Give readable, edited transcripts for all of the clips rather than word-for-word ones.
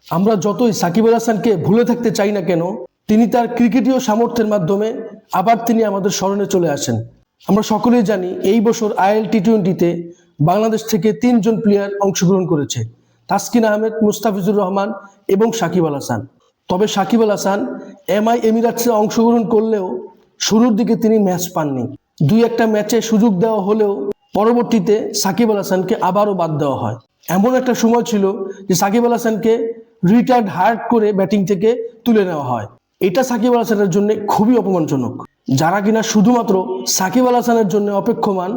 আমরা যতই সাকিব আল হাসানকে ভুলে থাকতে চাই না কেন, তিনি তার ক্রিকেটীয় সামর্থ্যের মাধ্যমে আবার তিনি আমাদের স্মরণে চলে আসেন। আমরা সকলেই জানি এই বছর আইএল টি-20তে বাংলাদেশ থেকে 3 জন প্লেয়ার অংশগ্রহণ করেছে, তাসকিন আহমেদ, মুস্তাফিজুর রহমান এবং সাকিব আল হাসান। তবে সাকিব আল হাসান এমআই এমিরেটসে অংশগ্রহণ করলেও শুরুর দিকে তিনি ম্যাচ পাননি। 2-1টা ম্যাচে সুযোগ দেওয়া হলেও পরবর্তীতে সাকিব আল হাসানকে আবারও বাদ দেওয়া হয়। এমন একটা সময় ছিল যে সাকিব আল হাসানকে রিটায়ার্ড হার্ড করে ব্যাটিং থেকে তুলে নেওয়া হয়। এটা সাকিব আল হাসানের জন্য খুবই অপমানজনক। যারা কিনা শুধুমাত্র সাকিব আল হাসানের জন্য অপেক্ষমান,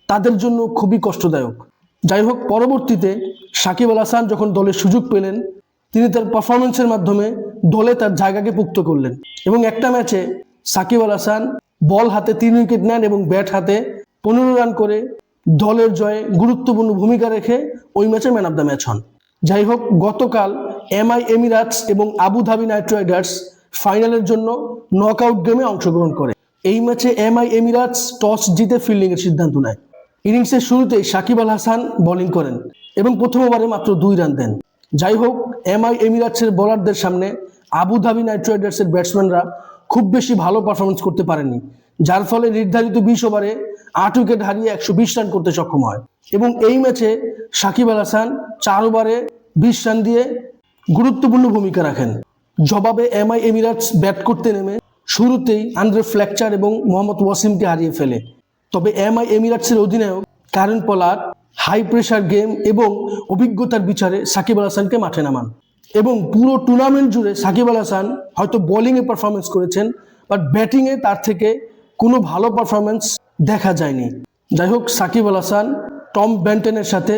তাদের জন্য খুবই কষ্টদায়ক। যাই হোক, পরবর্তীতে সাকিব আল হাসান যখন দলের সুযোগ পেলেন, তিনি তার পারফরমেন্সের মাধ্যমে দলে তার জায়গাকে পুক্ত করলেন এবং একটা ম্যাচে সাকিব আল হাসান বল হাতে 3 উইকেট নেন এবং ব্যাট হাতে 15 রান করে দলের জয়ে গুরুত্বপূর্ণ ভূমিকা রেখে ওই ম্যাচে ম্যান অফ দ্য ম্যাচ হন। যাই হোক, গতকাল এমআই এমিরেটস এবং আবুধাবি নাইট রাইডার্স ফাইনালের জন্য নকআউট গেমে অংশগ্রহণ করে। এই ম্যাচে এমআই এমিরেটস টস জিতে ফিল্ডিং এর সিদ্ধান্ত নেয়। ইনিংসের শুরুতেই সাকিব আল হাসান বোলিং করেন এবং প্রথম ওভারে মাত্র 2 রান দেন। যাই হোক, এমআই এমিরেটসের বোলারদের সামনে আবুধাবি নাইট রাইডার্সের ব্যাটসম্যানরা খুব বেশি ভালো পারফরমেন্স করতে পারেননি, যার ফলে নির্ধারিত 20 ওভারে 8 উইকেট হারিয়ে 120 রান করতে সক্ষম হয় এবং এই ম্যাচে সাকিব আল হাসান 4 ওভারে 20 রান দিয়ে গুরুত্বপূর্ণ ভূমিকা রাখেন। জবাবে এমআই এমিরেটস ব্যাট করতে নেমে শুরুতেই আন্দ্রে ফ্লেকচার এবং মোহাম্মদ ওয়াসিমকে হারিয়ে ফেলে। তবে এমআই এমিরেটসের অধিনায়ক Kieron Pollard high pressure game এবং অভিজ্ঞতার বিচারে সাকিব আল হাসানকে মাঠে নামান এবং পুরো টুর্নামেন্ট জুড়ে সাকিব আল হাসান হয়তো বোলিংয়ে পারফরমেন্স করেছেন, বাট ব্যাটিংয়ে তার থেকে কোনো ভালো পারফরমেন্স দেখা যায়নি। যাই হোক, সাকিব আল হাসান টম বেন্টনের সাথে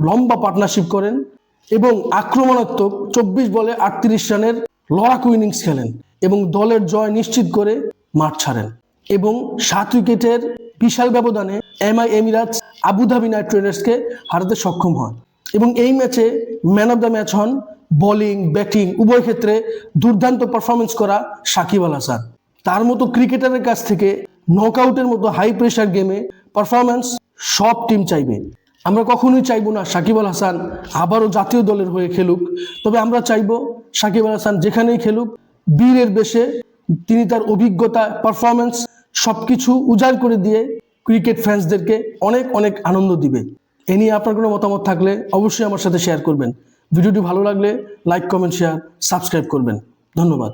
লম্বা পার্টনারশিপ করেন এবং আক্রমণাত্মক 24 বলে 38 রানের লড়াকু ইনিংস খেলেন এবং দলের জয় নিশ্চিত করে মাঠ ছাড়েন এবং 7 উইকেটের বিশাল ব্যবধানে এমআই এমিরেটস আবুধাবি নাইট রাইডার্সকে হারাতে সক্ষম হয় এবং এই ম্যাচে ম্যান অফ দ্য ম্যাচ হন বোলিং ব্যাটিং উভয় ক্ষেত্রে দুর্দান্ত পারফরমেন্স করা সাকিব আল হাসান। তার মতো ক্রিকেটারের কাছ থেকে নকআউটের মতো হাই প্রেসার গেমে পারফরমেন্স সব টিম চাইবে। আমরা কখনোই চাইবো না সাকিব আল হাসান আবারও জাতীয় দলের হয়ে খেলুক, তবে আমরা চাইবো সাকিব আল হাসান যেখানেই খেলুক বীরের বেশে তিনি তার অভিজ্ঞতা পারফরমেন্স সবকিছু উজাড় করে দিয়ে ক্রিকেট ফ্যান্সদেরকে অনেক অনেক আনন্দ দিবে। এ নিয়ে আপনার কোনো মতামত থাকলে অবশ্যই আমার সাথে শেয়ার করবেন। ভিডিওটি ভালো লাগলে লাইক, কমেন্ট, শেয়ার, সাবস্ক্রাইব করবেন। ধন্যবাদ।